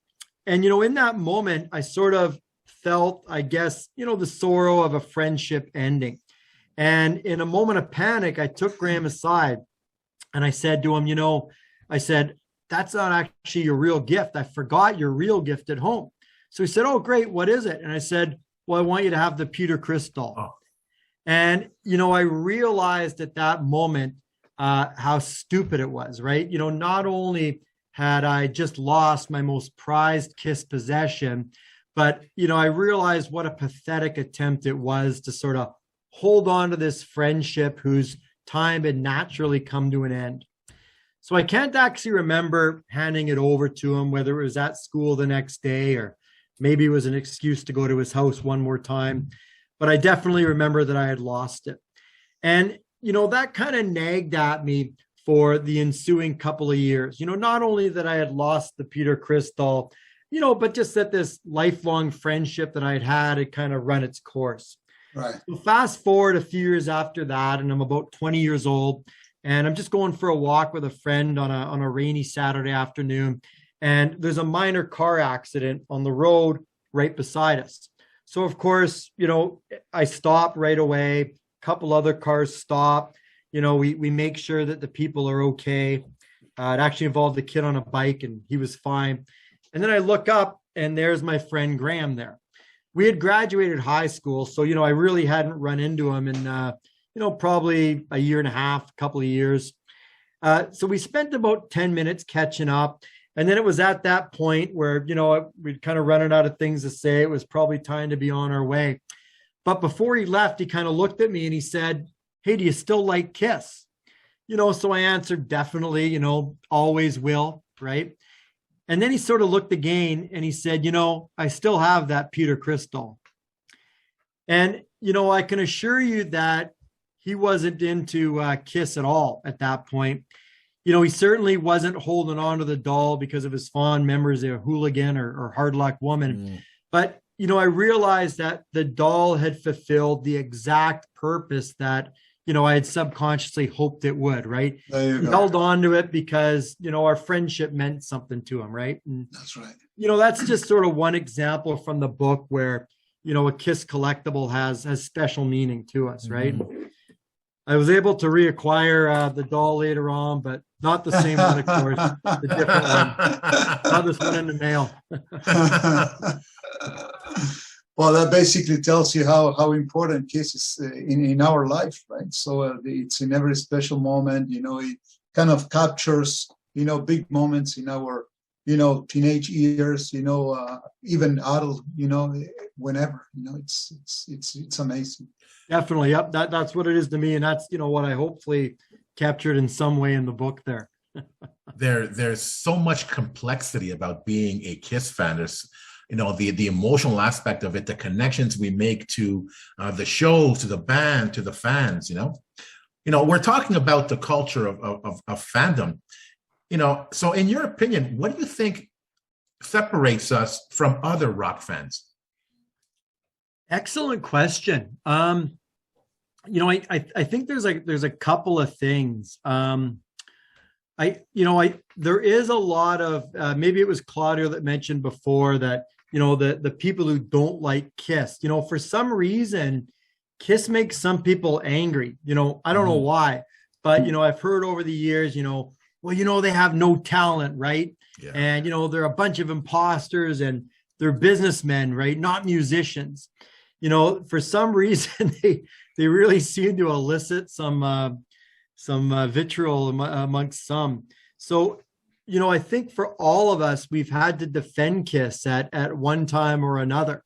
in that moment, I sort of felt, I guess, the sorrow of a friendship ending. And in a moment of panic, I took Graham aside and I said to him, I said, that's not actually your real gift. I forgot your real gift at home. So he said, oh, great. What is it? And I said, well, I want you to have the Peter Criss doll. Oh. And, I realized at that moment how stupid it was, right? Not only had I just lost my most prized Kiss possession, but, I realized what a pathetic attempt it was to sort of hold on to this friendship whose time had naturally come to an end. So I can't actually remember handing it over to him, whether it was at school the next day or maybe it was an excuse to go to his house one more time. But I definitely remember that I had lost it. And, that kind of nagged at me for the ensuing couple of years. Not only that I had lost the Peter Criss doll, but just that this lifelong friendship that I had kind of run its course. Right. So fast forward a few years after that, and I'm about 20 years old, and I'm just going for a walk with a friend on a rainy Saturday afternoon, and there's a minor car accident on the road right beside us. So of course, I stop right away. A couple other cars stop. We make sure that the people are okay. It actually involved a kid on a bike, and he was fine. And then I look up, and there's my friend Graham there. We had graduated high school, so, I really hadn't run into him in, probably a year and a half, a couple of years. So we spent about 10 minutes catching up. And then it was at that point where, we'd kind of running out of things to say. It was probably time to be on our way. But before he left, he kind of looked at me and he said, hey, do you still like Kiss? So I answered, definitely, always will, right? And then he sort of looked again and he said, I still have that Peter Criss doll. And, I can assure you that he wasn't into Kiss at all at that point. He certainly wasn't holding on to the doll because of his fond memories of Hooligan or Hard Luck Woman. Mm. But, I realized that the doll had fulfilled the exact purpose that, I had subconsciously hoped it would, right? He held on to it because, our friendship meant something to him, right? And, that's right. That's just sort of one example from the book where, a Kiss collectible has special meaning to us, right? Mm-hmm. I was able to reacquire the doll later on, but not the same one, of course, the different one. Not this one in the mail. Well, that basically tells you how important Kiss is in our life, right? So it's in every special moment, it kind of captures, big moments in our, teenage years, even adult, whenever, it's amazing. Definitely. Yep. That's what it is to me. And that's, what I hopefully captured in some way in the book there. There's so much complexity about being a Kiss fan. There's, the emotional aspect of it, the connections we make to the shows, to the band, to the fans, we're talking about the culture of fandom, so in your opinion, what do you think separates us from other rock fans? Excellent question. I think there's a couple of things. There is a lot of, maybe it was Claudio that mentioned before that, the people who don't like Kiss. For some reason, Kiss makes some people angry. I don't know why, but I've heard over the years, well, they have no talent, right? Yeah. And they're a bunch of imposters and they're businessmen, right? Not musicians. For some reason, they really seem to elicit some vitriol amongst some. So, I think for all of us, we've had to defend Kiss at one time or another,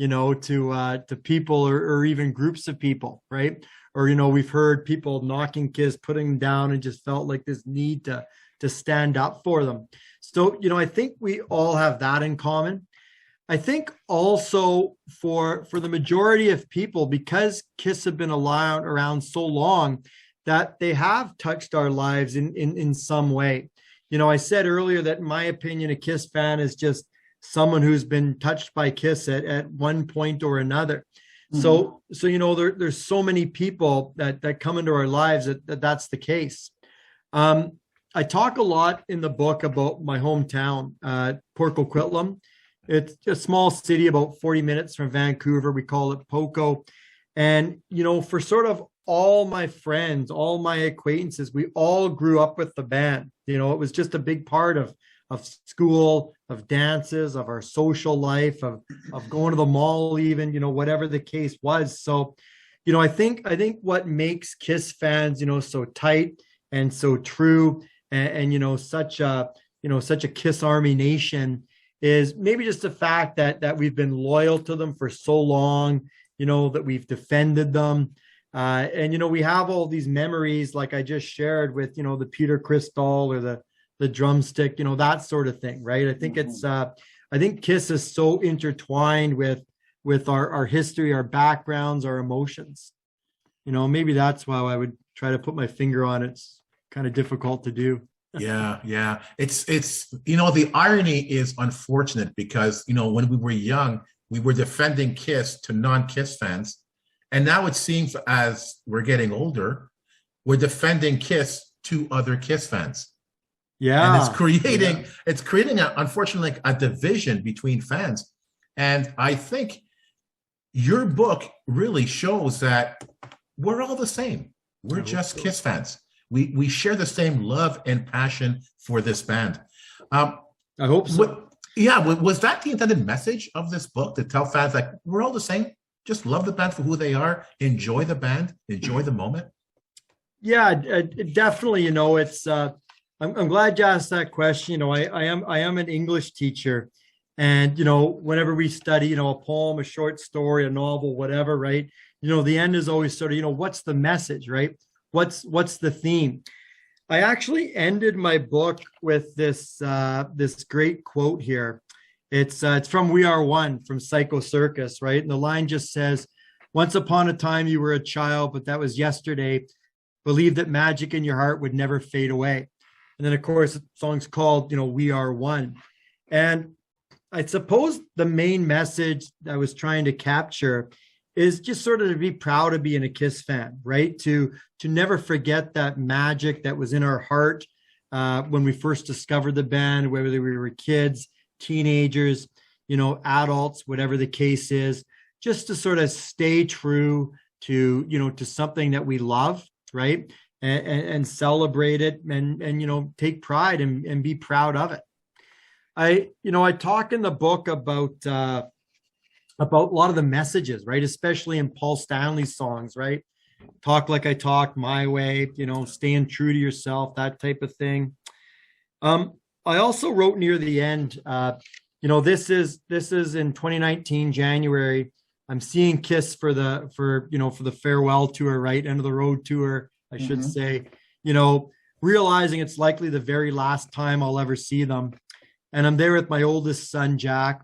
to people or even groups of people, right? Or, we've heard people knocking Kiss, putting them down, and just felt like this need to stand up for them. So, I think we all have that in common. I think also for the majority of people, because Kiss have been around so long, that they have touched our lives in some way. I said earlier that in my opinion, a Kiss fan is just someone who's been touched by Kiss at one point or another. So there's so many people that come into our lives that's the case. I talk a lot in the book about my hometown, Port Coquitlam. It's a small city about 40 minutes from Vancouver. We call it Poco. And, for sort of all my friends, all my acquaintances, we all grew up with the band. It was just a big part of school, of dances, of our social life, of going to the mall, even, whatever the case was. So, I think what makes Kiss fans, so tight and so true and such a Kiss Army nation is maybe just the fact that we've been loyal to them for so long, that we've defended them. And we have all these memories, like I just shared with, the Peter Crystal or the drumstick, that sort of thing, right? I think I think Kiss is so intertwined with our history, our backgrounds, our emotions. Maybe that's why I would try to put my finger on it. It's kind of difficult to do. Yeah. It's the irony is unfortunate because, when we were young, we were defending Kiss to non-Kiss fans. And now it seems as we're getting older, we're defending Kiss to other Kiss fans. Yeah. And it's creating unfortunately, a division between fans. And I think your book really shows that we're all the same. We're just Kiss fans. We share the same love and passion for this band. I hope so. Was that the intended message of this book, to tell fans like we're all the same? Just love the band for who they are, enjoy the band, enjoy the moment? Yeah, definitely. It's I'm glad you asked that question. I am an English teacher, and whenever we study, a poem, a short story, a novel, whatever, right? The end is always sort of, what's the message, right? What's the theme? I actually ended my book with this great quote here. It's from We Are One from Psycho Circus, right? And the line just says, "Once upon a time you were a child, but that was yesterday. Believe that magic in your heart would never fade away." And then, of course, the song's called, We Are One. And I suppose the main message I was trying to capture is just sort of to be proud of being a Kiss fan, right? To never forget that magic that was in our heart when we first discovered the band, whether we were kids, teenagers, adults, whatever the case is, just to sort of stay true to something that we love, right? And celebrate it and take pride and be proud of it. I talk in the book about a lot of the messages, right? Especially in Paul Stanley's songs, right? Talk like I talk, my way, staying true to yourself, that type of thing. I also wrote near the end, this is in 2019, January. I'm seeing Kiss for the farewell tour, right? End of the road tour, I should say, realizing it's likely the very last time I'll ever see them. And I'm there with my oldest son, Jack.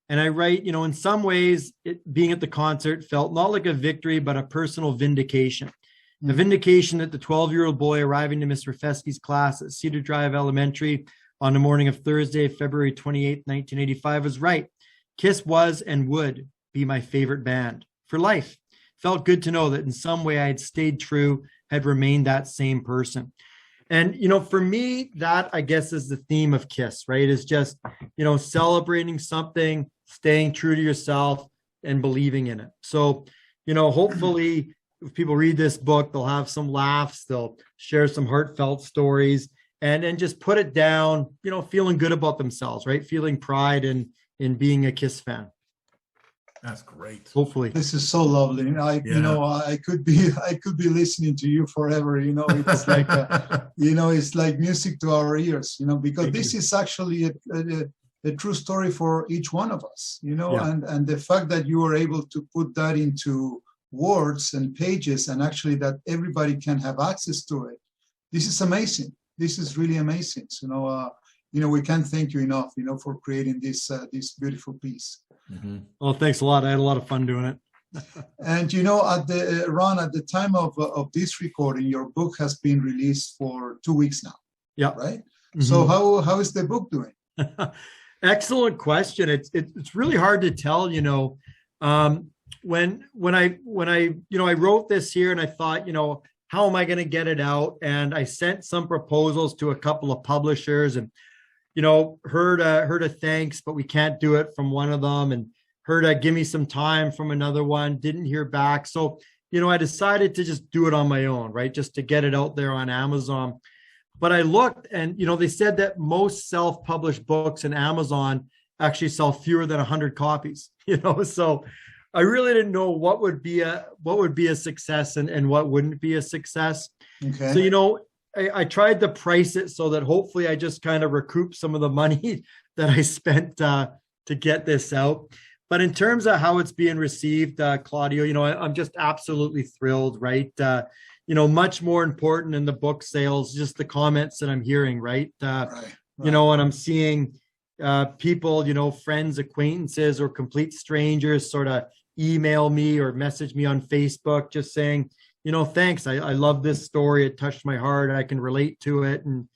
And I write, in some ways, being at the concert felt not like a victory, but a personal vindication. The vindication that the 12-year-old boy arriving to Miss Rafesky's class at Cedar Drive Elementary on the morning of Thursday, February 28, 1985 was right. Kiss was and would be my favorite band for life. Felt good to know that in some way I had stayed true, had remained that same person. And, for me, that I guess is the theme of KISS, right? Is just, celebrating something, staying true to yourself and believing in it. So, hopefully if people read this book, they'll have some laughs, they'll share some heartfelt stories and just put it down, feeling good about themselves, right? Feeling pride in being a KISS fan. That's great. Hopefully. This is so lovely. I could be listening to you forever. It's like it's like music to our ears. Because this is actually a true story for each one of us. And the fact that you were able to put that into words and pages, and actually that everybody can have access to it. This is amazing. This is really amazing. We can't thank you enough. For creating this beautiful piece. Mm-hmm. Well, thanks a lot. I had a lot of fun doing it. And Ron, at the time of this recording, your book has been released for 2 weeks now. Yeah. Right. Mm-hmm. So how is the book doing? Excellent question. It's really hard to tell. When I wrote this here and I thought, how am I going to get it out? And I sent some proposals to a couple of publishers and heard a thanks, but we can't do it from one of them, and heard a give me some time from another one, didn't hear back. So, I decided to just do it on my own, right? Just to get it out there on Amazon. But I looked and, they said that most self-published books in Amazon actually sell fewer than 100 copies, so I really didn't know what would be a success and what wouldn't be a success. Okay. So, I tried to price it so that hopefully I just kind of recoup some of the money that I spent to get this out. But in terms of how it's being received, Claudio, I'm just absolutely thrilled, right? Much more important in the book sales, just the comments that I'm hearing, right? Right. And I'm seeing people, friends, acquaintances, or complete strangers sort of email me or message me on Facebook just saying, thanks. I love this story. It touched my heart. I can relate to it. And,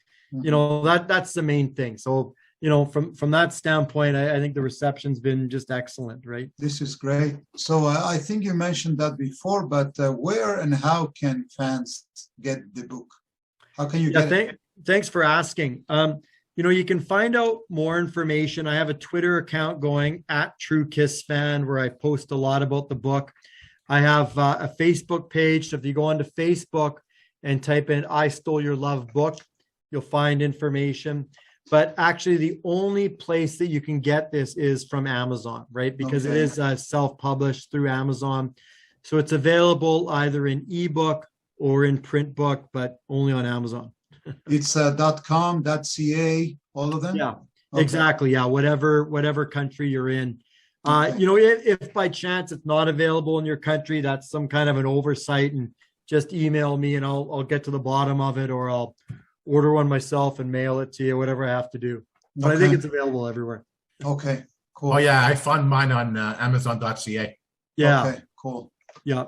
that's the main thing. So, from that standpoint, I think the reception's been just excellent, right? This is great. So I think you mentioned that before, but where and how can fans get the book? How can you get it? Thanks for asking. You can find out more information. I have a Twitter account going @TrueKissFan where I post a lot about the book. I have a Facebook page. So if you go onto Facebook and type in I Stole Your Love book, you'll find information. But actually, the only place that you can get this is from Amazon, right? Because it is self-published through Amazon. So it's available either in ebook or in print book, but only on Amazon. It's .com, .ca, all of them? Yeah, exactly. Yeah, whatever country you're in. If by chance it's not available in your country, that's some kind of an oversight, and just email me and I'll get to the bottom of it, or I'll order one myself and mail it to you, whatever I have to do. But I think it's available everywhere. Okay, cool. Oh yeah, I found mine on Amazon.ca. Yeah. Okay, cool. Yeah.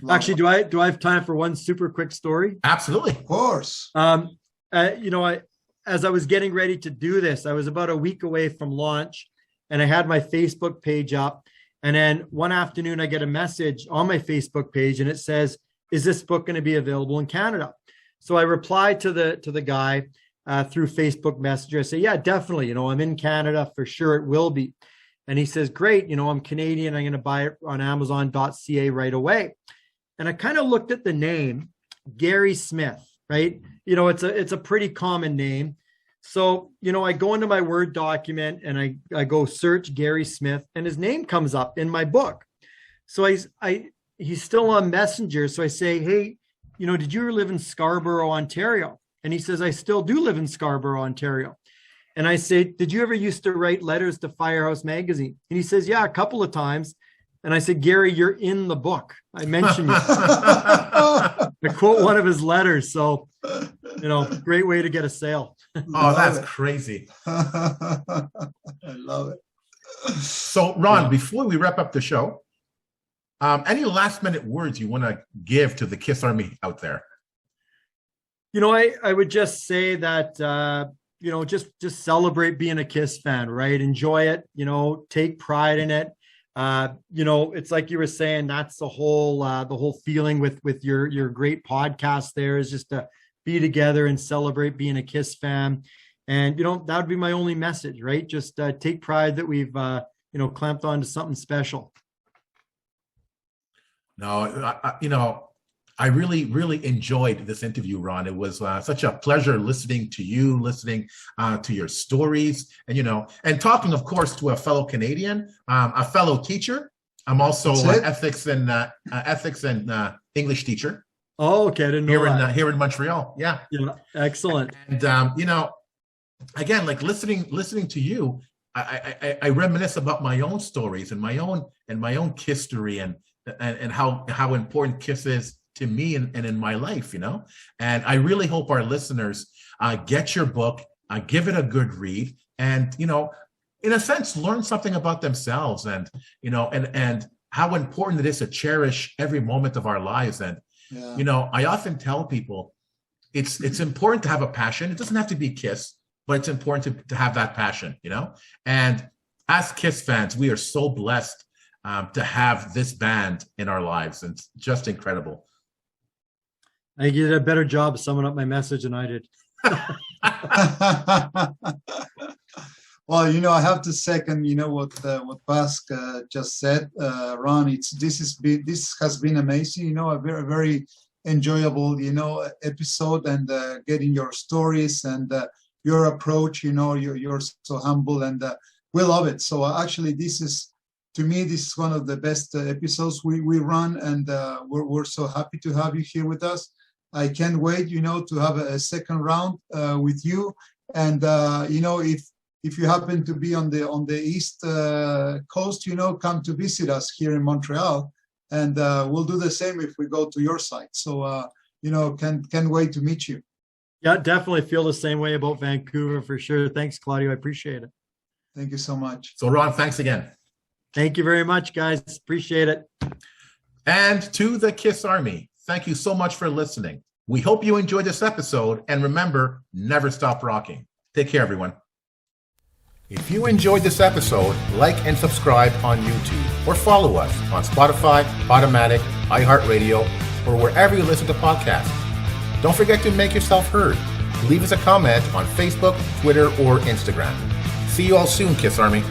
Actually, do I have time for one super quick story? Absolutely. Of course. As I was getting ready to do this, I was about a week away from launch. And I had my Facebook page up. And then one afternoon, I get a message on my Facebook page and it says, is this book going to be available in Canada? So I replied to the guy through Facebook Messenger. I say, yeah, definitely. I'm in Canada for sure. It will be. And he says, great. I'm Canadian. I'm going to buy it on Amazon.ca right away. And I kind of looked at the name, Gary Smith, right? It's a pretty common name. So, I go into my Word document and I go search Gary Smith and his name comes up in my book. So he's still on Messenger. So I say, hey, did you ever live in Scarborough, Ontario? And he says, I still do live in Scarborough, Ontario. And I say, did you ever used to write letters to Firehouse Magazine? And he says, yeah, a couple of times. And I said, Gary, you're in the book. I mentioned you. I quote one of his letters. So, great way to get a sale. Oh, that's crazy. I love it. So, Ron, before we wrap up the show, any last minute words you want to give to the KISS Army out there? I would just say that, just celebrate being a KISS fan, right? Enjoy it, take pride in it. It's like you were saying, that's the whole feeling with your great podcast there is just to be together and celebrate being a Kiss fan. And, that would be my only message, right? Just take pride that we've, clamped on to something special. No, I really, really enjoyed this interview, Ron. It was such a pleasure listening to you, listening to your stories, and talking, of course, to a fellow Canadian, a fellow teacher. I'm also an ethics and English teacher. Oh, okay. I didn't know here in Montreal. Yeah. Excellent. And again, like listening to you, I reminisce about my own stories and my own history and how important Kiss is to me and in my life, And I really hope our listeners get your book, give it a good read, and in a sense, learn something about themselves, and and how important it is to cherish every moment of our lives. And I often tell people it's important to have a passion. It doesn't have to be Kiss, but it's important to have that passion, And as Kiss fans, we are so blessed to have this band in our lives, and it's just incredible. I think you did a better job summing up my message than I did. Well, I have to second, what Pasc just said, Ron. This has been amazing. A very, very enjoyable, episode, and getting your stories and your approach. You're so humble, and we love it. So actually, to me, this is one of the best episodes we run, and we're so happy to have you here with us. I can't wait, to have a second round with you. And if you happen to be on the East Coast, come to visit us here in Montreal, and we'll do the same if we go to your site. So can't wait to meet you. Yeah, definitely feel the same way about Vancouver for sure. Thanks, Claudio. I appreciate it. Thank you so much. So, Ron, thanks again. Thank you very much, guys. Appreciate it. And to the Kiss Army, thank you so much for listening. We hope you enjoyed this episode, and remember, never stop rocking. Take care, everyone. If you enjoyed this episode, like and subscribe on YouTube, or follow us on Spotify, Automatic, iHeartRadio, or wherever you listen to podcasts. Don't forget to make yourself heard. Leave us a comment on Facebook, Twitter, or Instagram. See you all soon, Kiss Army.